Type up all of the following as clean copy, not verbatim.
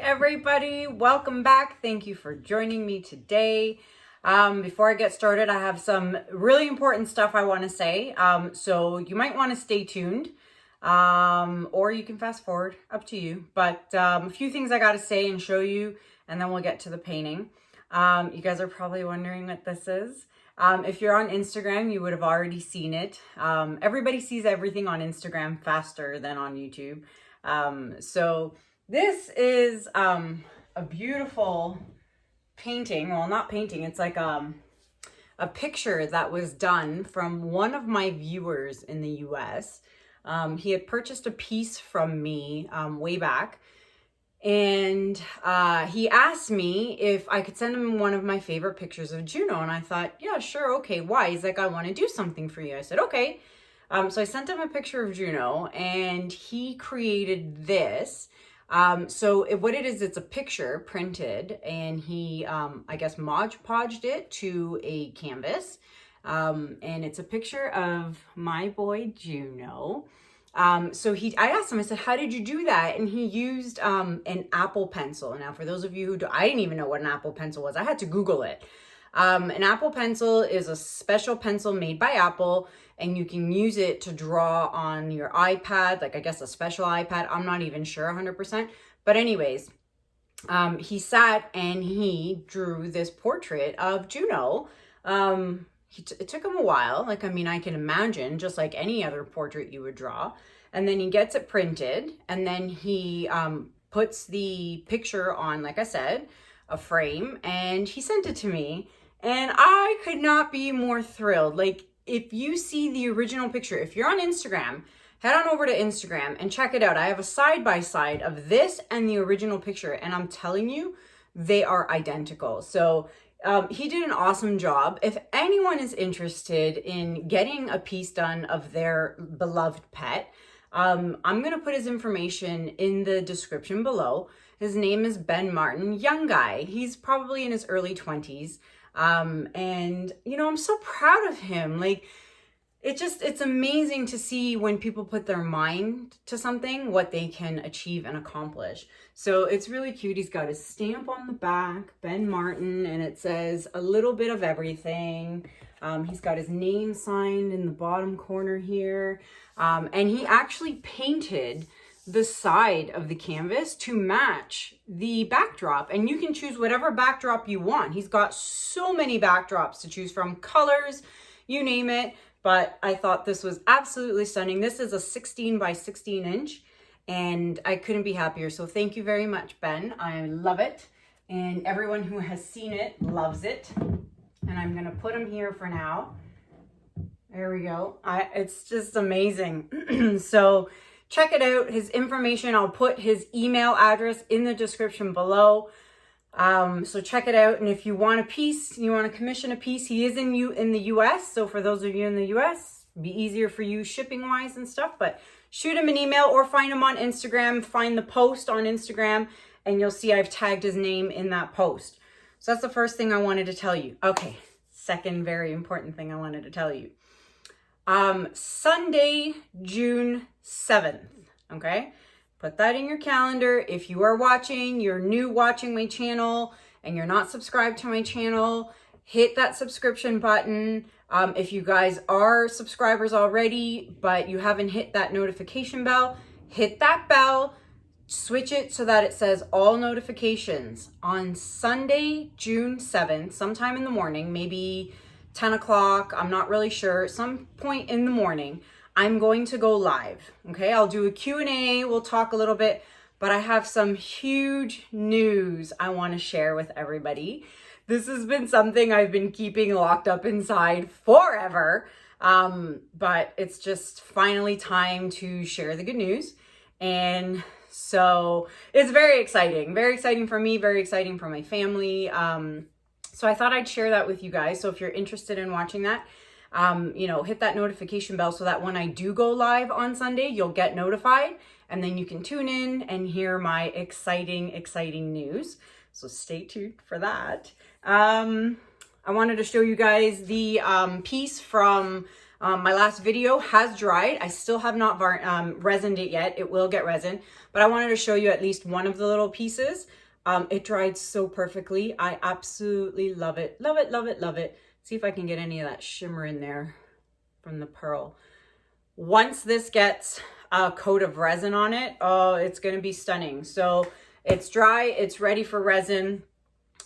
everybody, welcome back. Thank you for joining me today. Before I get started, I have some really important stuff I want to say. So you might want to stay tuned, or you can fast forward, up to you. But a few things I got to say and show you, and then we'll get to the painting. You guys are probably wondering what this is. If you're on Instagram, you would have already seen it. Everybody sees everything on Instagram faster than on YouTube. So this is a beautiful painting. Well, not painting. It's like a picture that was done from one of my viewers in the US. He had purchased a piece from me way back. And he asked me if I could send him one of my favorite pictures of JUNO. And I thought, yeah, sure. Okay. Why? He's like, I want to do something for you. I said, okay. So I sent him a picture of JUNO and he created this. What it is, it's a picture printed and he, I guess, Mod Podged it to a canvas. And it's a picture of my boy JUNO. I asked him, I said, how did you do that? And he used an Apple pencil. Now, for those of you who I didn't even know what an Apple pencil was. I had to Google it. An Apple pencil is a special pencil made by Apple, and you can use it to draw on your iPad, like I guess a special iPad. I'm not even sure 100%. But anyways, he sat and he drew this portrait of JUNO. It took him a while. Like, I mean, I can imagine just like any other portrait you would draw. And then he gets it printed, and then he puts the picture on, like I said, a frame, and he sent it to me. And I could not be more thrilled. Like, if you see the original picture, if you're on Instagram, head on over to Instagram and check it out. I have a side-by-side of this and the original picture, and I'm telling you, they are identical. So he did an awesome job. If anyone is interested in getting a piece done of their beloved pet, I'm going to put his information in the description below. His name is Ben Martin, young guy. He's probably in his early 20s. And you know, I'm so proud of him. Like, it's amazing to see when people put their mind to something, what they can achieve and accomplish. So it's really cute. He's got his stamp on the back, Ben Martin, and it says a little bit of everything. He's got his name signed in the bottom corner here. And he actually painted the side of the canvas to match the backdrop, and you can choose whatever backdrop you want. He's got so many backdrops to choose from, colors, you name it. But I thought this was absolutely stunning. This is a 16 by 16 inch, and I couldn't be happier. So thank you very much, Ben. I love it, and everyone who has seen it loves it. And I'm gonna put him here for now. There we go. It's just amazing. So check it out. His information, I'll put his email address in the description below. So check it out. And if you want a piece, you want to commission a piece, he is in the US. So for those of you in the US, it'd be easier for you shipping wise and stuff, but shoot him an email or find him on Instagram, find the post on Instagram, and you'll see I've tagged his name in that post. So that's the first thing I wanted to tell you. Okay. Second very important thing I wanted to tell you. Sunday, June 7th. Okay. Put that in your calendar. If you are watching, you're new watching my channel and you're not subscribed to my channel, hit that subscription button. If you guys are subscribers already, but you haven't hit that notification bell, hit that bell, switch it so that it says all notifications. On Sunday, June 7th, sometime in the morning, maybe 10 o'clock, I'm not really sure, some point in the morning, I'm going to go live. Okay, I'll do a Q&A, we'll talk a little bit, but I have some huge news I want to share with everybody. This has been something I've been keeping locked up inside forever, but it's just finally time to share the good news. And so it's very exciting for me, very exciting for my family. So I thought I'd share that with you guys. So if you're interested in watching that, you know, hit that notification bell so that when I do go live on Sunday, you'll get notified, and then you can tune in and hear my exciting news. So stay tuned for that. I wanted to show you guys the piece from My last video has dried. I still have not resined it yet. It will get resin, but I wanted to show you at least one of the little pieces. It dried so perfectly. I absolutely love it. Love it, love it, love it. See if I can get any of that shimmer in there from the pearl. Once this gets a coat of resin on it, oh, it's going to be stunning. So it's dry, it's ready for resin.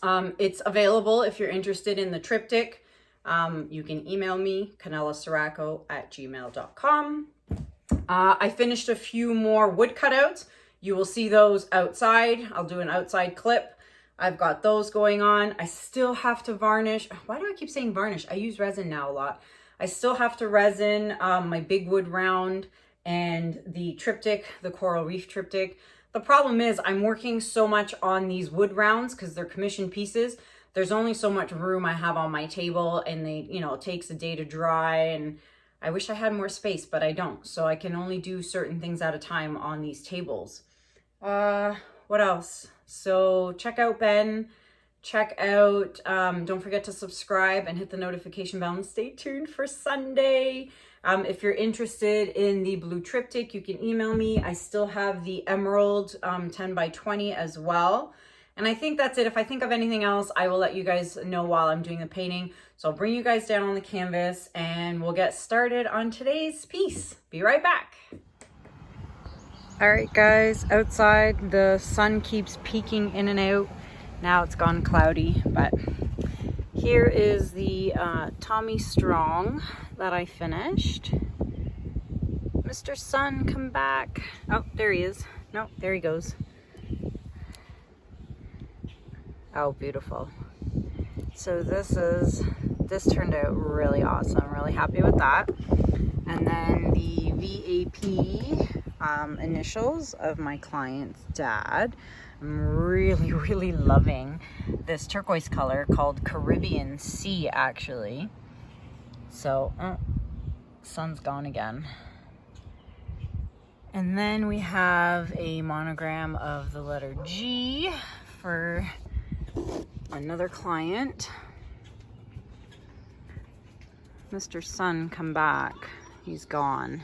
It's available if you're interested in the triptych. You can email me, kanellaciraco@gmail.com. I finished a few more wood cutouts. You will see those outside. I'll do an outside clip. I've got those going on. I still have to varnish. Why do I keep saying varnish? I use resin now a lot. I still have to resin my big wood round and the triptych, the coral reef triptych. The problem is I'm working so much on these wood rounds because they're commissioned pieces. There's only so much room I have on my table, and they, you know, it takes a day to dry, and I wish I had more space, but I don't. So I can only do certain things at a time on these tables. What else? So check out Ben, check out, don't forget to subscribe and hit the notification bell and stay tuned for Sunday. If you're interested in the blue triptych, you can email me. I still have the emerald 10 by 20 as well. And I think that's it. If I think of anything else, I will let you guys know while I'm doing the painting. So I'll bring you guys down on the canvas and we'll get started on today's piece. Be right back. All right, guys, outside the sun keeps peeking in and out. Now it's gone cloudy, but here is the Tommy Strong that I finished. Mr. Sun, come back. Oh, there he is. No, there he goes. Oh, beautiful. So this turned out really awesome. I'm really happy with that. And then the VAP initials of my client's dad. I'm really loving this turquoise color called Caribbean Sea, actually. So, sun's gone again. And then we have a monogram of the letter G for another client. Mr. Sun, come back. He's gone.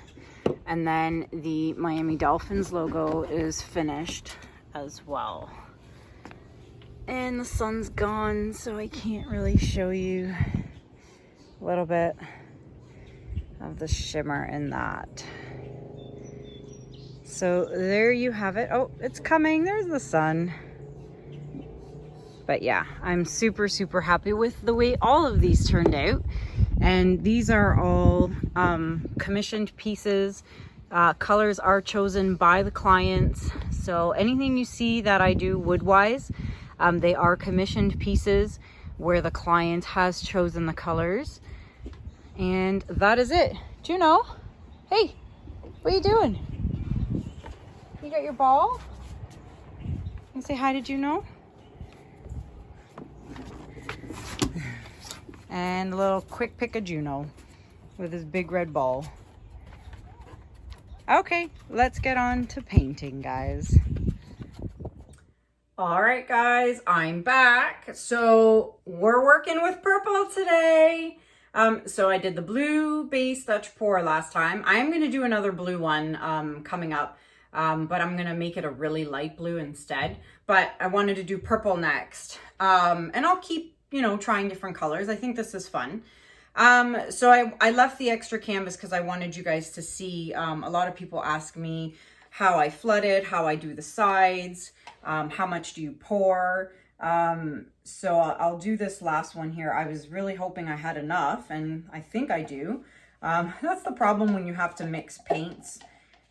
And then the Miami Dolphins logo is finished as well. And the sun's gone, so I can't really show you a little bit of the shimmer in that. So there you have it. Oh, it's coming. There's the sun. But yeah, I'm super happy with the way all of these turned out. And these are all commissioned pieces. Colors are chosen by the clients. So anything you see that I do wood-wise, they are commissioned pieces where the client has chosen the colors. And that is it. Juno, hey, what are you doing? You got your ball? And say hi to Juno. And a little quick pick of Juno with his big red ball. Okay, let's get on to painting, guys. All right, guys, I'm back. So we're working with purple today. So I did the blue base Dutch pour last time. I'm going to do another blue one coming up, but I'm going to make it a really light blue instead. But I wanted to do purple next. And I'll keep, you know, trying different colors. I think this is fun. So I left the extra canvas because I wanted you guys to see. A lot of people ask me how I flood it, how I do the sides, how much do you pour. So I'll do this last one here. I was really hoping I had enough, and I think I do. That's the problem when you have to mix paints.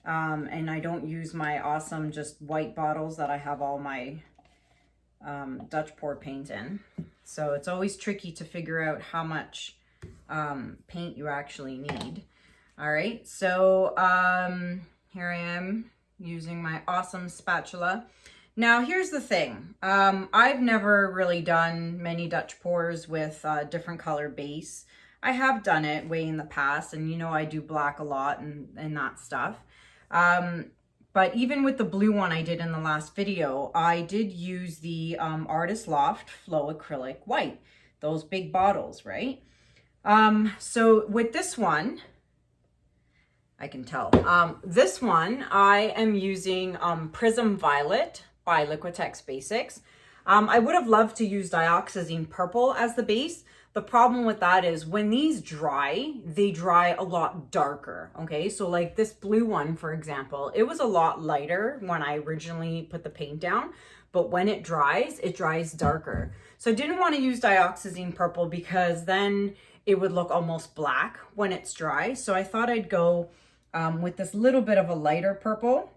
And I don't use my awesome just white bottles that I have all my Dutch pour paint in. So it's always tricky to figure out how much paint you actually need. All right, so here I am using my awesome spatula. Now here's the thing, I've never really done many Dutch pours with different color base. I have done it way in the past, and you know I do black a lot and that stuff. But even with the blue one I did in the last video, I did use the Artist Loft Flow Acrylic White, those big bottles, right? So with this one, I can tell. This one, I am using Prism Violet by Liquitex Basics. I would have loved to use dioxazine purple as the base. The problem with that is when these dry, they dry a lot darker, okay? So like this blue one, for example, it was a lot lighter when I originally put the paint down, but when it dries darker. So I didn't want to use dioxazine purple because then it would look almost black when it's dry. So I thought I'd go with this little bit of a lighter purple.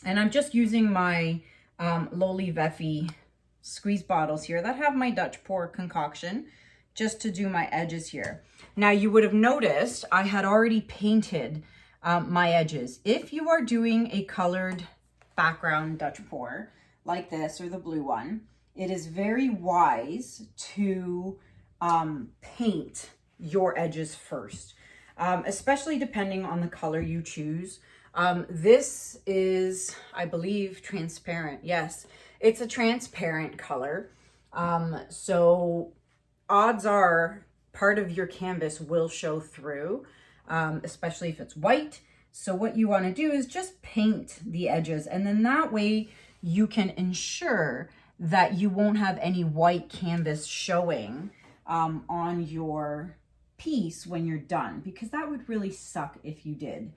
And I'm just using my Loli Veffy squeeze bottles here that have my Dutch pour concoction just to do my edges here. Now you would have noticed I had already painted my edges. If you are doing a colored background Dutch pour like this or the blue one, it is very wise to paint your edges first, especially depending on the color you choose. This is, I believe, transparent. Yes, it's a transparent color. So odds are part of your canvas will show through, especially if it's white. So what you want to do is just paint the edges, and then that way you can ensure that you won't have any white canvas showing on your piece when you're done, because that would really suck if you did.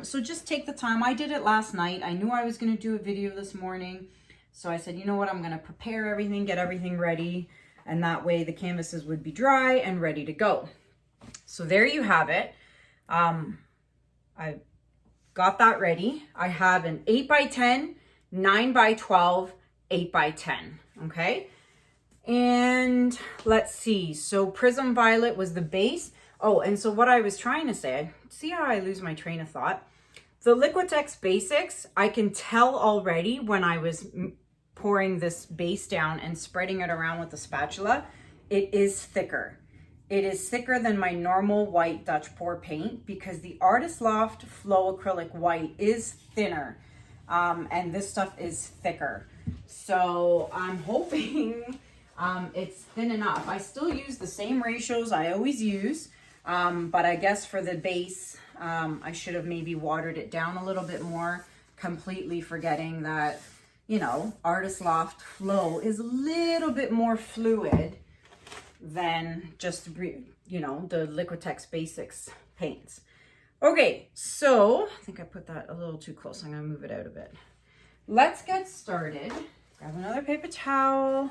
So just take the time. I did it last night. I knew I was going to do a video this morning. So I said, you know what, I'm going to prepare everything, get everything ready. And that way the canvases would be dry and ready to go. So there you have it. I got that ready. I have an 8x10, 9x12, 8x10. Okay. And let's see. So Prism Violet was the base. Oh, and so what I was trying to say, see how I lose my train of thought? The Liquitex Basics, I can tell already when I was pouring this base down and spreading it around with the spatula, it is thicker. It is thicker than my normal white Dutch pour paint because the Artist Loft Flow Acrylic White is thinner, and this stuff is thicker. So I'm hoping it's thin enough. I still use the same ratios I always use, but I guess for the base, I should have maybe watered it down a little bit more, completely forgetting that, you know, Artist Loft Flow is a little bit more fluid than just, you know, the Liquitex Basics paints. Okay, so I think I put that a little too close. I'm gonna move it out a bit. Let's get started. Grab another paper towel.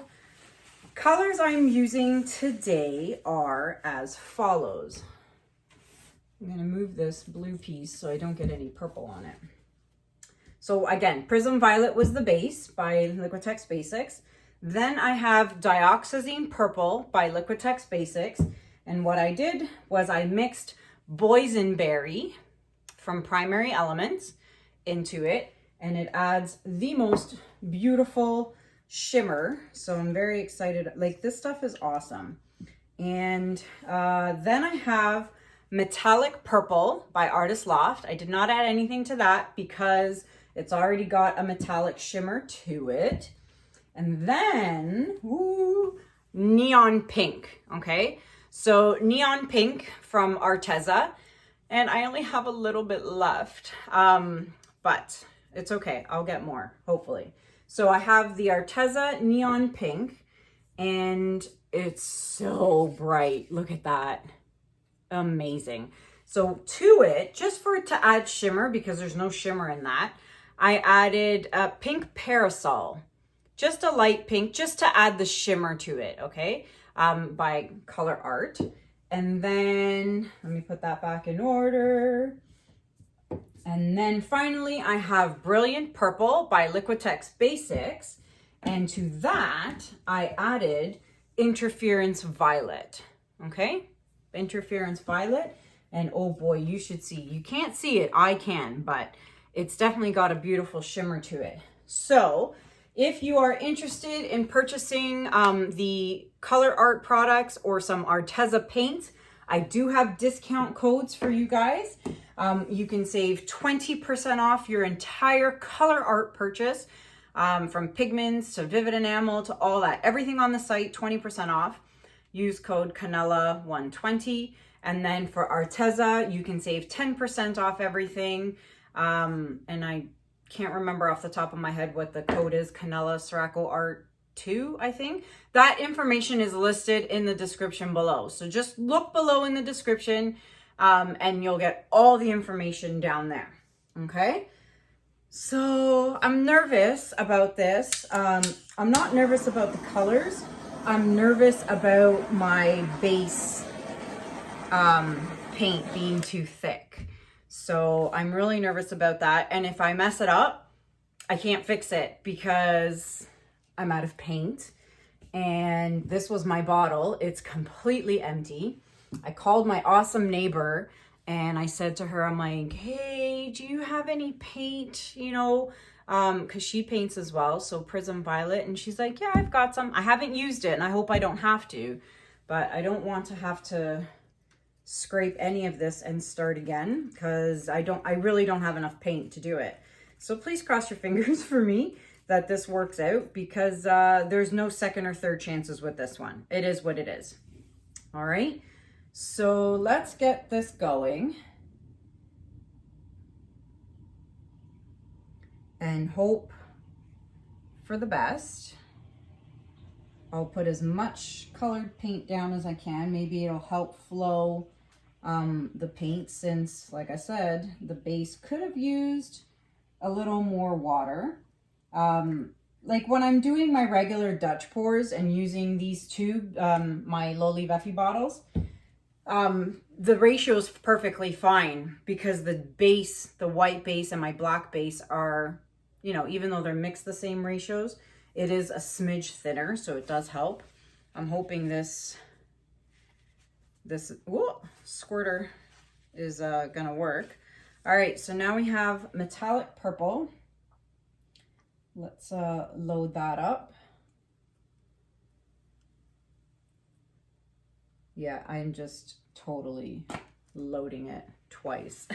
Colors I'm using today are as follows. I'm gonna move this blue piece so I don't get any purple on it. So again, Prism Violet was the base by Liquitex Basics. Then I have Dioxazine Purple by Liquitex Basics. And what I did was I mixed Boysenberry from Primary Elements into it. And it adds the most beautiful shimmer. So I'm very excited. Like, this stuff is awesome. And then I have Metallic Purple by Artist Loft. I did not add anything to that because it's already got a metallic shimmer to it. And then, ooh, Neon Pink, okay? So Neon Pink from Arteza. And I only have a little bit left, but it's okay. I'll get more, hopefully. So I have the Arteza Neon Pink, and it's so bright. Look at that. Amazing. So to it, just for it to add shimmer, because there's no shimmer in that, I added a pink Parasol, just a light pink, just to add the shimmer to it, okay, by ColourArte. And then, let me put that back in order. And then finally, I have Brilliant Purple by Liquitex Basics. And to that, I added Interference Violet, okay? Interference Violet. And oh boy, you should see. You can't see it, I can, but it's definitely got a beautiful shimmer to it. So if you are interested in purchasing the ColourArte products or some Arteza paints, I do have discount codes for you guys. You can save 20% off your entire ColourArte purchase, from pigments to vivid enamel to all that. Everything on the site, 20% off. use code Kanella 120. And then for Arteza, you can save 10% off everything. And I can't remember off the top of my head what the code is. Kanella Ciraco Art 2, I think. That information is listed in the description below. So just look below in the description and you'll get all the information down there. Okay? So I'm nervous about this. I'm not nervous about the colors. I'm nervous about my base paint being too thick. So I'm really nervous about that. And if I mess it up, I can't fix it because I'm out of paint. And this was my bottle. It's completely empty. I called my awesome neighbor and I said to her, I'm like, hey, do you have any paint, you know, because she paints as well. So Prism Violet. And she's like, yeah, I've got some. I haven't used it and I hope I don't have to, but I don't want to have to scrape any of this and start again because I really don't have enough paint to do it. So please cross your fingers for me that this works out because there's no second or third chances with this one. It is what it is. All right. So let's get this going and hope for the best. I'll put as much colored paint down as I can. Maybe it'll help flow the paint since, like I said, the base could have used a little more water. Like when I'm doing my regular Dutch pours and using these two, my Loli Veffy bottles, the ratio is perfectly fine because the base, the white base and my black base are, you know, even though they're mixed the same ratios, it is a smidge thinner, so it does help. I'm hoping this squirter is gonna work. All right, so now we have metallic purple. Let's load that up. Yeah, I'm just totally loading it twice.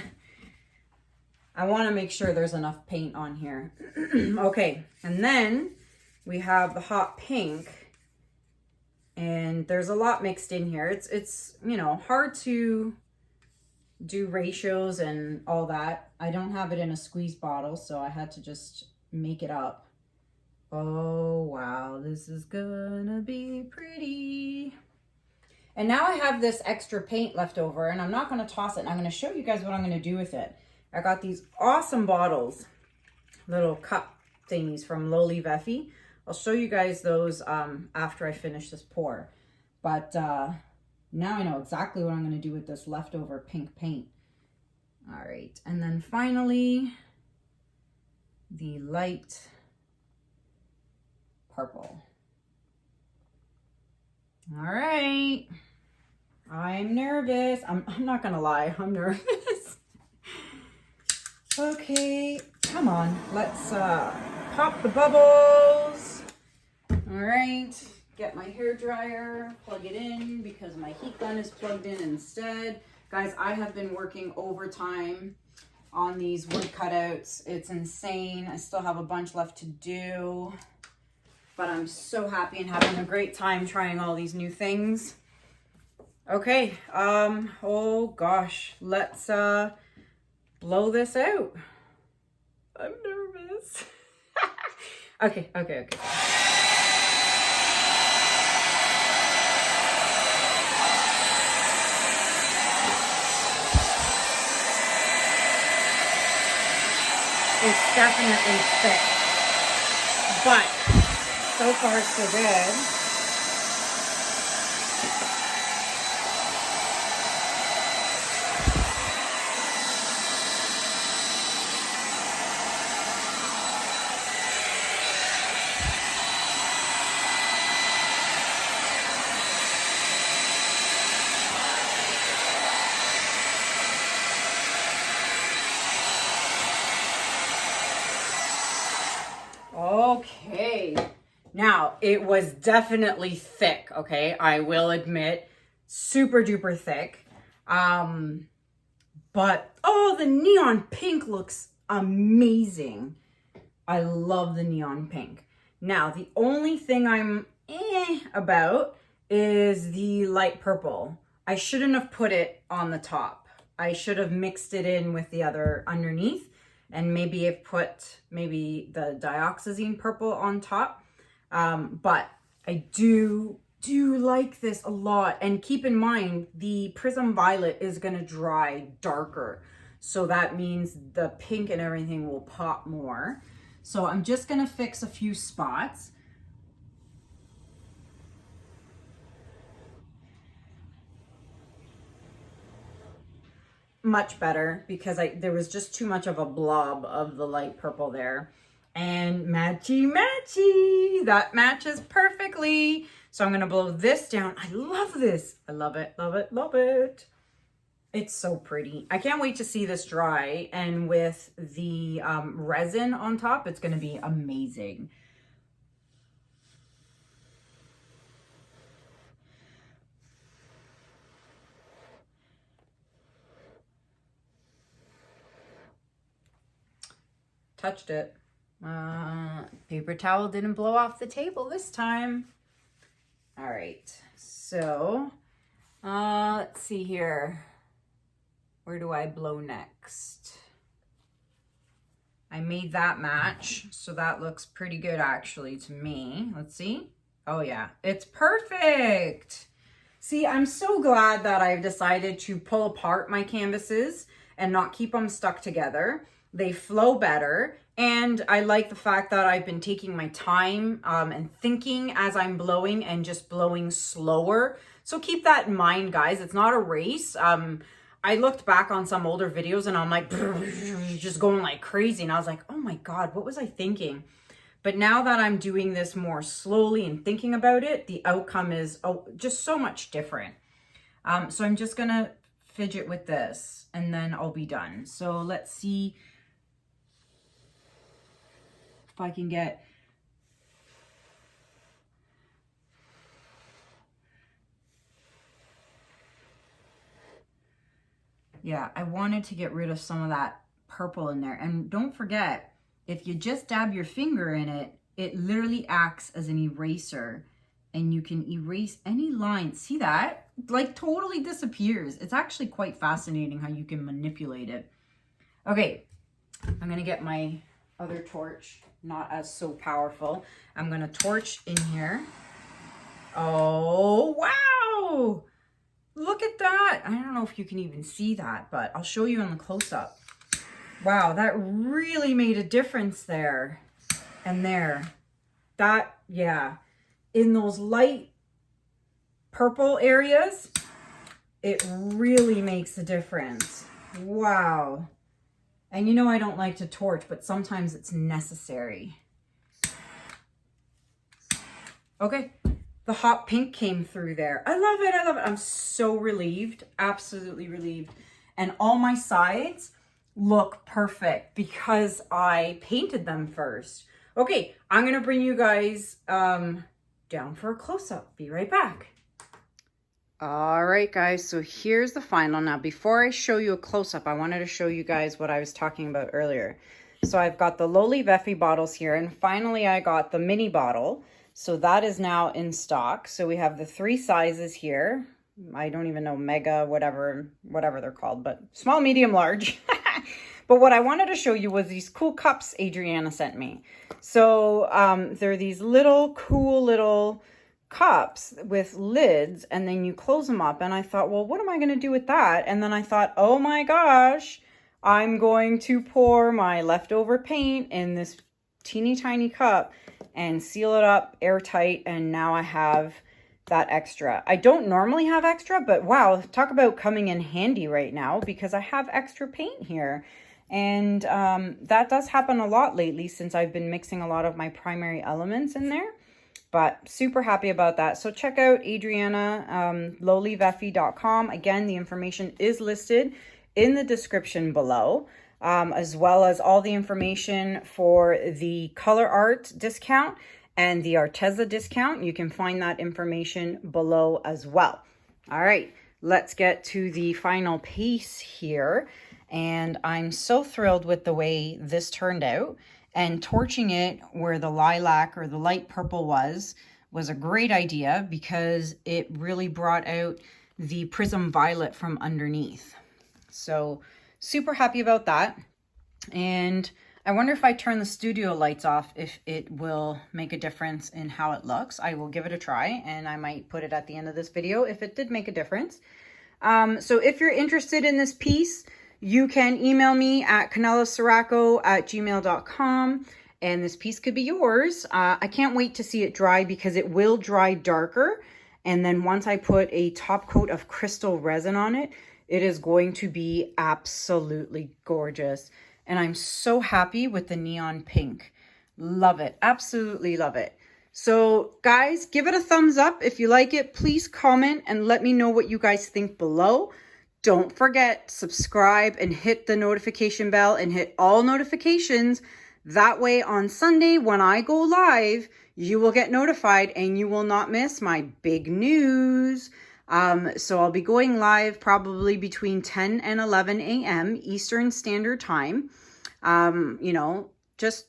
I want to make sure there's enough paint on here. Okay, and then we have the hot pink. And there's a lot mixed in here. It's you know, hard to do ratios and all that. I don't have it in a squeeze bottle, so I had to just make it up. Oh, wow, this is gonna be pretty. And now I have this extra paint left over and I'm not gonna toss it. And I'm gonna show you guys what I'm gonna do with it. I got these awesome bottles, little cup thingies from Loli Veffy. I'll show you guys those after I finish this pour. But now I know exactly what I'm going to do with this leftover pink paint. All right. And then finally, the light purple. All right. I'm nervous. I'm not going to lie. I'm nervous. Okay. Come on. Let's pop the bubbles. All right, get my hair dryer, plug it in because my heat gun is plugged in instead. Guys, I have been working overtime on these wood cutouts. It's insane. I still have a bunch left to do, but I'm so happy and having a great time trying all these new things. Okay, oh gosh, let's blow this out. I'm nervous. Okay. It's definitely thick, but so far so good. Okay, now it was definitely thick, okay? I will admit, super duper thick. But, oh, the neon pink looks amazing. I love the neon pink. Now, the only thing I'm about is the light purple. I shouldn't have put it on the top. I should have mixed it in with the other underneath, and maybe have put maybe the dioxazine purple on top. But I do like this a lot. And keep in mind, the Prism Violet is going to dry darker. So that means the pink and everything will pop more. So I'm just going to fix a few spots. Much better, because there was just too much of a blob of the light purple there. And matchy matchy, that matches perfectly. So I'm gonna blow this down. I love this. I love it, love it, love it. It's so pretty. I can't wait to see this dry, and with the resin on top, it's gonna be amazing. Touched it. Paper towel didn't blow off the table this time. All right, so let's see here. Where do I blow next? I made that match, so that looks pretty good actually to me. Let's see. Oh yeah, it's perfect. See, I'm so glad that I've decided to pull apart my canvases and not keep them stuck together. They flow better, and I like the fact that I've been taking my time and thinking as I'm blowing, and just blowing slower. So keep that in mind, guys. It's not a race. I looked back on some older videos and I'm like, just going like crazy. And I was like, oh my God, what was I thinking? But now that I'm doing this more slowly and thinking about it, the outcome is just so much different. So I'm just gonna fidget with this and then I'll be done. So let's see if I can get yeah, I wanted to get rid of some of that purple in there. And don't forget, if you just dab your finger in it, it literally acts as an eraser, and you can erase any line. See that? Like totally disappears. It's actually quite fascinating how you can manipulate it. Okay, I'm gonna get my other torch, not as so powerful. I'm gonna torch in here. Oh, wow! Look at that. I don't know if you can even see that, but I'll show you in the close-up. Wow, that really made a difference there and there. That, yeah. In those light purple areas, it really makes a difference. Wow. And you know I don't like to torch, but sometimes it's necessary. Okay. The hot pink came through there. I love it. I love it. I'm so relieved. Absolutely relieved. And all my sides look perfect because I painted them first. Okay, I'm going to bring you guys down for a close-up. Be right back. All right, guys. So here's the final. Now, before I show you a close-up, I wanted to show you guys what I was talking about earlier. So I've got the Lowly Veffy bottles here, and finally I got the mini bottle. So that is now in stock. So we have the 3 sizes here. I don't even know, mega, whatever they're called, but small, medium, large. But what I wanted to show you was these cool cups Adriana sent me. So they're these little cool little cups with lids, and then you close them up. And I thought, well, what am I going to do with that? And then I thought, oh my gosh, I'm going to pour my leftover paint in this teeny tiny cup and seal it up airtight, and now I have that extra. I don't normally have extra, but wow, talk about coming in handy right now, because I have extra paint here. And that does happen a lot lately since I've been mixing a lot of my primary elements in there, but super happy about that. So check out Adriana, lowlyveffy.com. Again, the information is listed in the description below. As well as all the information for the ColourArte discount and the Arteza discount. You can find that information below as well. All right, let's get to the final piece here. And I'm so thrilled with the way this turned out. And torching it where the lilac or the light purple was was a great idea because it really brought out the Prism Violet from underneath. So super happy about that. And I wonder if I turn the studio lights off, if it will make a difference in how it looks. I will give it a try, and I might put it at the end of this video if it did make a difference. So if you're interested in this piece, you can email me at canellaciraco@gmail.com, and this piece could be yours. I can't wait to see it dry because it will dry darker. And then once I put a top coat of crystal resin on it, it is going to be absolutely gorgeous. And I'm so happy with the neon pink. Love it. Absolutely love it. So guys, give it a thumbs up if you like it. Please comment and let me know what you guys think below. Don't forget, subscribe and hit the notification bell and hit all notifications. That way on Sunday when I go live, you will get notified and you will not miss my big news. So I'll be going live probably between 10 and 11 a.m. Eastern Standard Time. You know, just,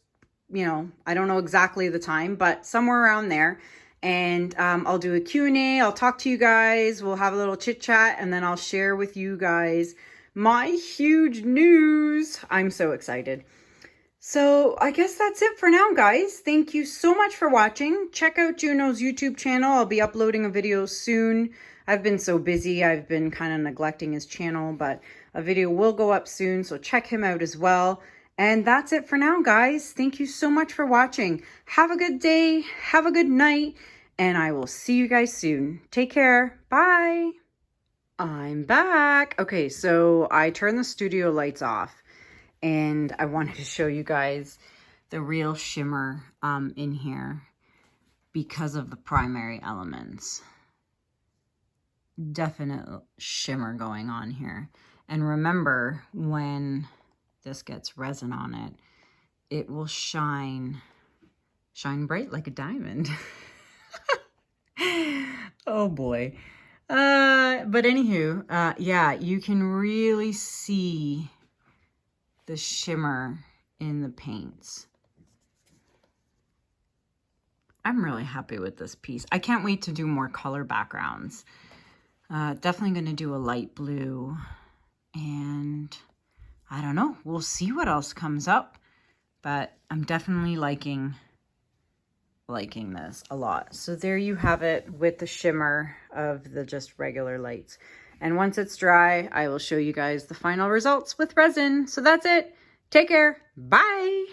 you know, I don't know exactly the time, but somewhere around there. And I'll do a Q&A. I'll talk to you guys. We'll have a little chit chat, and then I'll share with you guys my huge news. I'm so excited. So I guess that's it for now, guys. Thank you so much for watching. Check out JUNO's YouTube channel. I'll be uploading a video soon. I've been so busy. I've been kind of neglecting his channel, but a video will go up soon, so check him out as well. And that's it for now, guys. Thank you so much for watching. Have a good day. Have a good night. And I will see you guys soon. Take care. Bye. I'm back. Okay, so I turned the studio lights off. And I wanted to show you guys the real shimmer in here because of the primary elements. Definite shimmer going on here. And remember, when this gets resin on it, it will shine bright like a diamond. Oh boy. But anywho, yeah, you can really see the shimmer in the paints. I'm really happy with this piece. I can't wait to do more color backgrounds. Definitely going to do a light blue, and I don't know. We'll see what else comes up, but I'm definitely liking this a lot. So there you have it with the shimmer of the just regular lights. And once it's dry, I will show you guys the final results with resin. So that's it. Take care. Bye.